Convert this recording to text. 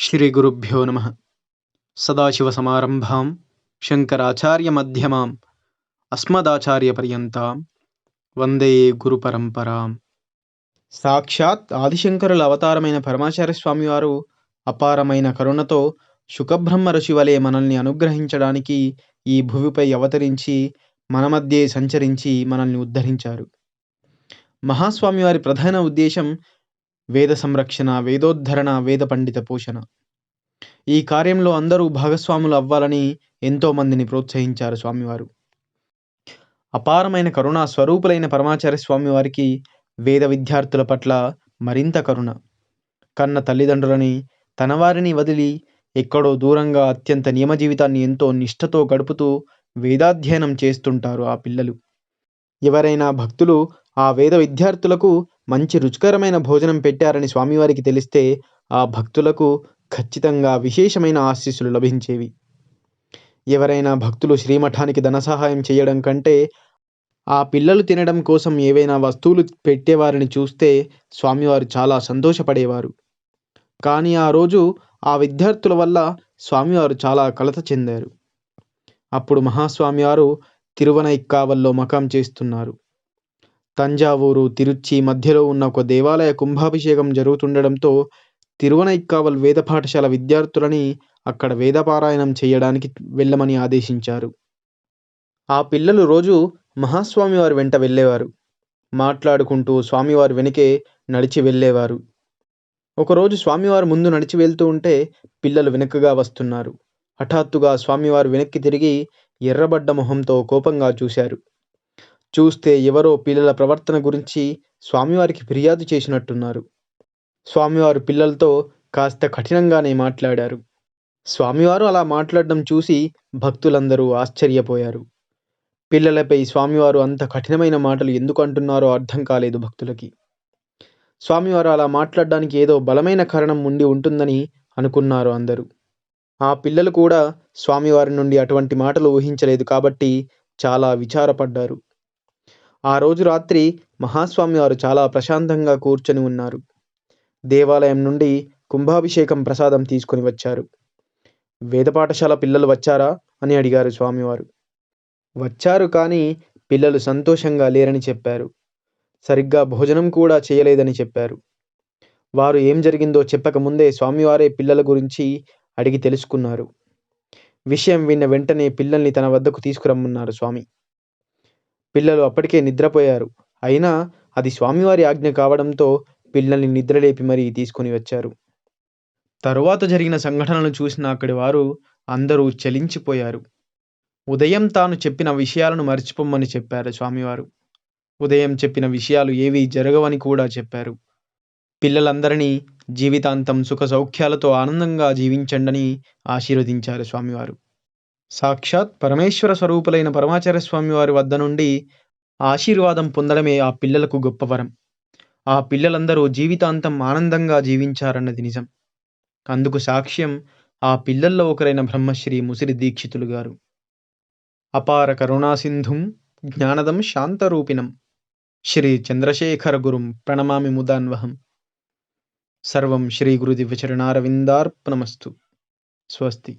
శ్రీ గురుభ్యో నమ. సదాశివసమారంభాం శంకరాచార్యమధ్యమాం అస్మదాచార్యపర్యంతాం వందే గురుపరంపరాం. సాక్షాత్ ఆదిశంకరుల అవతారమైన పరమాచార్య స్వామివారు అపారమైన కరుణతో శుకబ్రహ్మ ఋషి వలె మనల్ని అనుగ్రహించడానికి ఈ భూమిపై అవతరించి మన మధ్యే సంచరించి మనల్ని ఉద్ధరించారు. మహాస్వామివారి ప్రధాన ఉద్దేశం వేద సంరక్షణ, వేదోద్ధరణ, వేద పండిత పోషణ. ఈ కార్యంలో అందరూ భాగస్వాములు అవ్వాలని ఎంతో మందిని ప్రోత్సహించారు స్వామివారు. అపారమైన కరుణా స్వరూపులైన పరమాచార్య స్వామివారికి వేద విద్యార్థుల పట్ల మరింత కరుణ. కన్న తల్లిదండ్రులని, తన వారిని వదిలి ఎక్కడో దూరంగా అత్యంత నియమ జీవితాన్ని ఎంతో నిష్ఠతో గడుపుతూ వేదాధ్యయనం చేస్తుంటారు ఆ పిల్లలు. ఎవరైనా భక్తులు ఆ వేద విద్యార్థులకు మంచి రుచికరమైన భోజనం పెట్టారని స్వామివారికి తెలిస్తే ఆ భక్తులకు ఖచ్చితంగా విశేషమైన ఆశీస్సులు లభించేవి. ఎవరైనా భక్తులు శ్రీమఠానికి ధన సహాయం చేయడం కంటే ఆ పిల్లలు తినడం కోసం ఏవైనా వస్తువులు పెట్టేవారిని చూస్తే స్వామివారు చాలా సంతోషపడేవారు. కానీ ఆ రోజు ఆ విద్యార్థుల వల్ల స్వామివారు చాలా కలత చెందారు. అప్పుడు మహాస్వామివారు తిరువనైక్కావల్లో మకాం చేస్తున్నారు. తంజావూరు, తిరుచి మధ్యలో ఉన్న ఒక దేవాలయ కుంభాభిషేకం జరుగుతుండడంతో తిరువనైక్కావల్ వేద పాఠశాల విద్యార్థులని అక్కడ వేదపారాయణం చేయడానికి వెళ్ళమని ఆదేశించారు. ఆ పిల్లలు రోజు మహాస్వామివారి వెంట వెళ్ళేవారు. మాట్లాడుకుంటూ స్వామివారి వెనుకే నడిచి వెళ్ళేవారు. ఒకరోజు స్వామివారు ముందు నడిచి వెళ్తూ ఉంటే పిల్లలు వెనుకగా వస్తున్నారు. హఠాత్తుగా స్వామివారు వెనక్కి తిరిగి ఎర్రబడ్డ మొహంతో కోపంగా చూశారు. చూస్తే ఎవరో పిల్లల ప్రవర్తన గురించి స్వామివారికి ఫిర్యాదు చేసినట్టున్నారు. స్వామివారు పిల్లలతో కాస్త కఠినంగానే మాట్లాడారు. స్వామివారు అలా మాట్లాడడం చూసి భక్తులందరూ ఆశ్చర్యపోయారు. పిల్లలపై స్వామివారు అంత కఠినమైన మాటలు ఎందుకు అంటున్నారో అర్థం కాలేదు భక్తులకి. స్వామివారు అలా మాట్లాడడానికి ఏదో బలమైన కారణం ఉండి ఉంటుందని అనుకున్నారు అందరూ. ఆ పిల్లలు కూడా స్వామివారి నుండి అటువంటి మాటలు ఊహించలేదు కాబట్టి చాలా విచారపడ్డారు. ఆ రోజు రాత్రి మహాస్వామివారు చాలా ప్రశాంతంగా కూర్చొని ఉన్నారు. దేవాలయం నుండి కుంభాభిషేకం ప్రసాదం తీసుకొని వచ్చారు. వేద పాఠశాల పిల్లలు వచ్చారా అని అడిగారు స్వామివారు. వచ్చారు, కానీ పిల్లలు సంతోషంగా లేరని చెప్పారు. సరిగ్గా భోజనం కూడా చేయలేదని చెప్పారు. వారు ఏం జరిగిందో చెప్పకముందే స్వామివారే పిల్లల గురించి అడిగి తెలుసుకున్నారు. విషయం విన్న వెంటనే పిల్లల్ని తన వద్దకు తీసుకురమ్మన్నారు స్వామి. పిల్లలు అప్పటికే నిద్రపోయారు. అయినా అది స్వామివారి ఆజ్ఞ కావడంతో పిల్లల్ని నిద్రలేపి మరీ తీసుకొని వచ్చారు. తరువాత జరిగిన సంఘటనలు చూసిన అక్కడి వారు అందరూ చలించిపోయారు. ఉదయం తాను చెప్పిన విషయాలను మర్చిపోమ్మని చెప్పారు స్వామివారు. ఉదయం చెప్పిన విషయాలు ఏవీ జరగవని కూడా చెప్పారు. పిల్లలందరినీ జీవితాంతం సుఖ సౌఖ్యాలతో ఆనందంగా జీవించండని ఆశీర్వదించారు స్వామివారు. సాక్షాత్ పరమేశ్వర స్వరూపులైన పరమాచార్య స్వామివారి వద్ద నుండి ఆశీర్వాదం పొందడమే ఆ పిల్లలకు గొప్ప వరం. ఆ పిల్లలందరూ జీవితాంతం ఆనందంగా జీవించారన్నది నిజం. అందుకు సాక్ష్యం ఆ పిల్లల్లో ఒకరైన బ్రహ్మశ్రీ ముసిరి దీక్షితులు గారు. అపార కరుణాసింధుం జ్ఞానదం శాంతరూపిణం శ్రీ చంద్రశేఖర గురుం ప్రణమామి ముదాన్వహం. సర్వం శ్రీ గురు దివ్యచరణారవిందార్పణమస్తు. స్వస్తి.